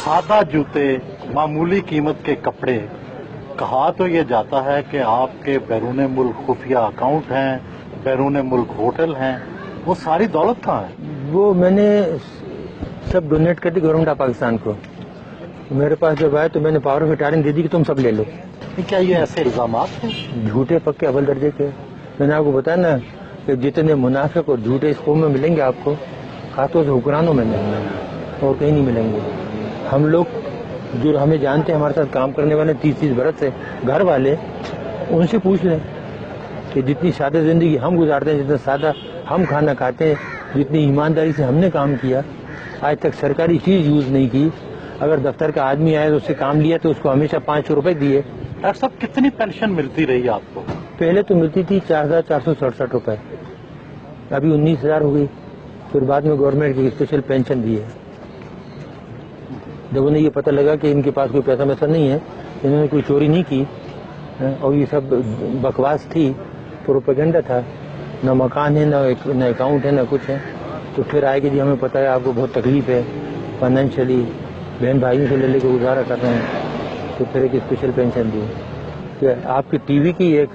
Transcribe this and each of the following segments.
सादा जूते, मामूली कीमत के कपड़े, कहा तो ये जाता है कि आपके बैरून मुल्क खुफिया अकाउंट हैं, बैरून मुल्क होटल हैं, वो सारी दौलत कहाँ है? वो मैंने सब डोनेट कर दी गवर्नमेंट ऑफ पाकिस्तान को। मेरे पास जब आए तो मैंने पावर ऑफ अटॉर्नी दे दी कि तुम सब ले लो। क्या ये ऐसे इल्जामात हैं? झूठे पक्के अव्वल दर्जे के। मैंने आपको बताया ना कि जितने मुनाफिक और झूठे इस कौम में मिलेंगे आपको, खातों से हुक्रानों में नहीं और कहीं नहीं मिलेंगे। हम लोग जो हमें जानते हैं, हमारे साथ काम करने वाले 30-30 बरस से घर वाले, उनसे पूछ लें कि जितनी सादा जिंदगी हम गुजारते हैं, जितना सादा हम खाना खाते हैं, जितनी ईमानदारी से हमने काम किया, आज तक सरकारी चीज यूज नहीं की। अगर दफ्तर का आदमी आया तो उससे काम लिया तो उसको हमेशा 500 रुपए दिए। डॉक्टर साहब, कितनी पेंशन मिलती रही आपको? पहले तो मिलती थी 4,467 रुपए, अभी 19,000 हो गई। फिर बाद में गवर्नमेंट की स्पेशल पेंशन दी है। जब उन्हें ये पता लगा कि इनके पास कोई पैसा वैसा नहीं है, इन्होंने कोई चोरी नहीं की और ये सब बकवास थी, प्रोपेगेंडा था, न मकान है, न अकाउंट है, न कुछ है, तो फिर आए कि जी हमें पता है आपको बहुत तकलीफ है फाइनेंशियली, बहन भाइयों से ले लेकर गुजारा कर रहे हैं, तो फिर एक स्पेशल पेंशन दी। कि आपकी टीवी की एक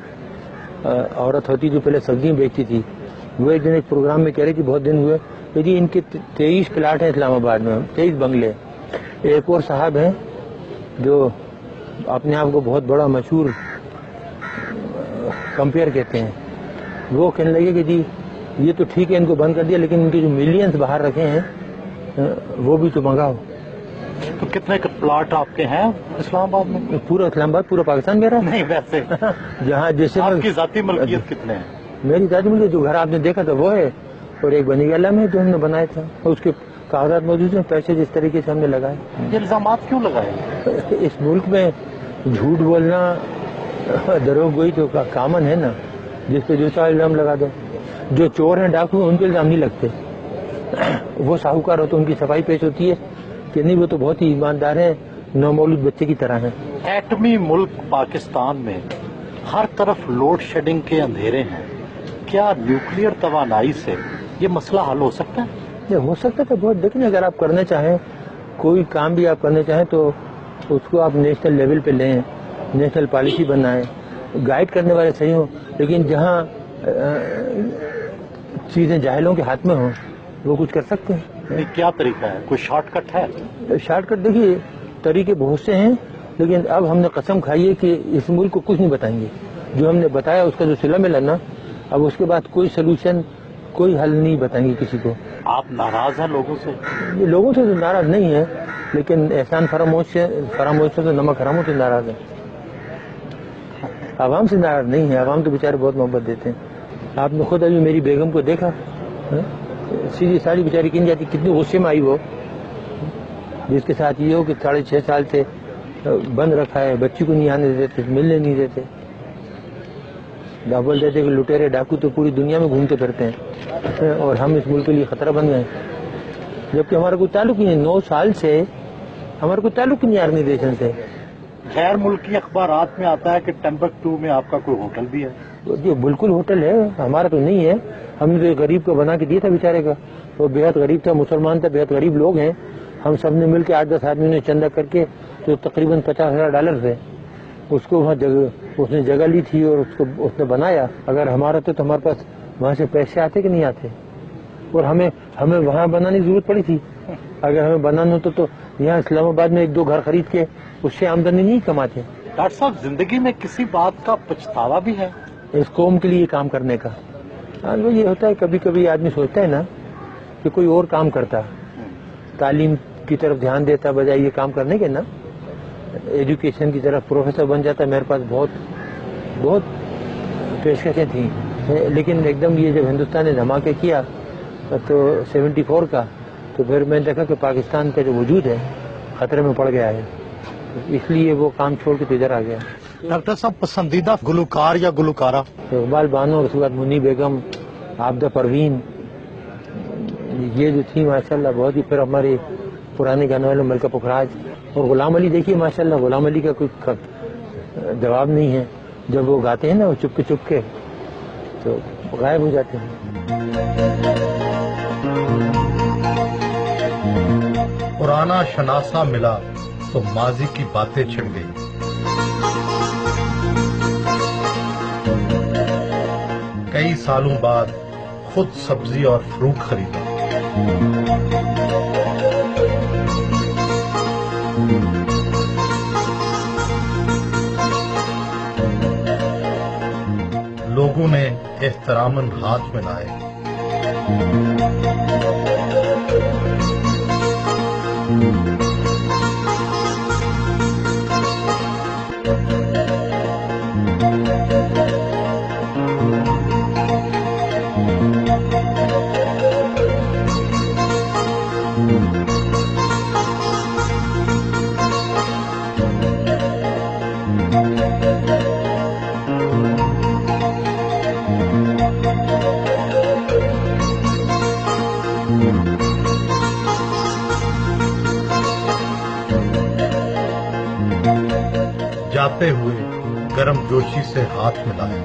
औरत होती जो पहले सब्जियां बेचती थी, वो एक दिन एक प्रोग्राम में कह रही थी, बहुत दिन हुए कि जी इनके 23 प्लाट हैं इस्लामाबाद में, 23 बंगले। एक और साहब हैं जो अपने आप को बहुत बड़ा मशहूर कंपेयर कहते हैं, वो कहने लगे कि जी ये तो ठीक है इनको बंद कर दिया, लेकिन इनके जो मिलियंस बाहर रखे हैं वो भी तो मंगाओ। तो कितने प्लाट आपके हैं इस्लामाबाद में? पूरा इस्लामाबाद, पूरा पाकिस्तान मेरा नहीं, वैसे जहाँ जैसे आपकी जाती मलकियत कितने हैं? मेरी जाती मलकियत जो घर आपने देखा था वो है, और एक बनी गला में जो हमने बनाया था, और उसके कागजात मौजूद हैं, पैसे जिस तरीके से हमने लगाए। ये इल्जामात क्यों लगाए? इस मुल्क में झूठ बोलना दरोगोई तो कामन है ना, जिस पे जो चाहे इल्जाम लगा दो। जो चोर हैं, डाकू, उन पे इल्जाम नहीं लगते। वो साहूकार हो तो उनकी सफाई पेश होती है कि नहीं वो तो बहुत ही ईमानदार है, नौमौलूद बच्चे की तरह है। एटमी मुल्क पाकिस्तान में हर तरफ लोड शेडिंग के अंधेरे हैं, क्या न्यूक्लियर तवानाई से ये मसला हल हो सकता है? ये हो सकता है बहुत, लेकिन अगर आप करना चाहें, कोई काम भी आप करना चाहें तो उसको आप नेशनल लेवल पे लें, नेशनल पॉलिसी बनाएं, गाइड करने वाले सही हो, लेकिन जहाँ चीजें जाहिलों के हाथ में हो वो कुछ कर सकते हैं। क्या तरीका है? कोई शॉर्टकट है? शॉर्टकट देखिए, तरीके बहुत से हैं, लेकिन अब हमने कसम खाई है कि इस मुल्क को कुछ नहीं बताएंगे। जो हमने बताया उसका जो सिला मिला ना, अब उसके बाद कोई सोल्यूशन, कोई हल नहीं बताएंगे किसी को। आप नाराज हैं लोगों से? ये लोगों से तो नाराज नहीं है, लेकिन एहसान फरामोश से तो नमक हरामों से नाराज है। आवाम से नाराज नहीं है, आवाम तो बेचारे बहुत मोहब्बत देते हैं। आपने खुद अभी मेरी बेगम को देखा, सीधी सारी बेचारी किन जाती, कितनी गुस्से में आई वो, जिसके साथ ये हो कि 6.5 साल से बंद रखा है, बच्ची को नहीं आने देते, मिलने नहीं देते। बोल देते कि लुटेरे डाकू तो पूरी दुनिया में घूमते फिरते हैं और हम इस मुल्क के लिए खतरा बन गए, जबकि हमारा कोई ताल्लुक नहीं है। 9 साल से हमारा कोई ताल्लुक नहीं है ऑर्गेनाइजेशन से। गैर मुल्की अखबारात में आता है कि टम्बकटू में आपका कोई होटल भी है। जी बिल्कुल होटल है, हमारा तो नहीं है। हमने तो गरीब को बना के दिया था बेचारे का, वो बेहद गरीब था, मुसलमान था, बेहद गरीब लोग हैं। हम सब ने मिलकर 8-10 आदमियों ने चंदा करके, तो तकरीबन $50,000 थे, उसको वहाँ उसने जगह ली थी और उसको उसने बनाया। अगर हमारा तो हमारे पास वहाँ से पैसे आते कि नहीं आते, और हमें वहाँ बनाने की जरूरत पड़ी थी। अगर हमें बनाना होता तो यहाँ इस्लामाबाद में 1-2 घर खरीद के उससे आमदनी नहीं कमाते। डॉक्टर साहब, जिंदगी में किसी बात का पछतावा भी है? इस कौम के लिए काम करने का। वो ये होता है, कभी कभी आदमी सोचता है ना कि कोई और काम करता, तालीम की तरफ ध्यान देता बजाय ये काम करने के ना, एजुकेशन की तरफ प्रोफेसर बन जाता। मेरे पास बहुत पेशकशें थी, लेकिन एकदम ये जब हिंदुस्तान ने धमाके किया तो 74 का, तो फिर मैंने देखा कि पाकिस्तान का जो वजूद है खतरे में पड़ गया है, इसलिए वो काम छोड़ के तो इधर आ गया। डॉक्टर साहब, पसंदीदा गुलकार या गुलकारा? इकबाल बानो, उसके बाद मुन्नी बेगम, आबदा परवीन, ये जो थी माशाल्लाह बहुत ही। फिर हमारे पुराने गाने वाले मलका पुखराज और गुलाम अली। देखिए माशाल्लाह, गुलाम अली का कोई जवाब नहीं है। जब वो गाते हैं ना, वो चुपके चुपके तो गायब हो जाते हैं। पुराना शनासा मिला तो माजी की बातें छिड़ गई। कई सालों बाद खुद सब्जी और फ्रूट खरीदा। लोगों ने एहतरामन हाथ मिलाए। जाते हुए गर्म जोशी से हाथ मिलाया।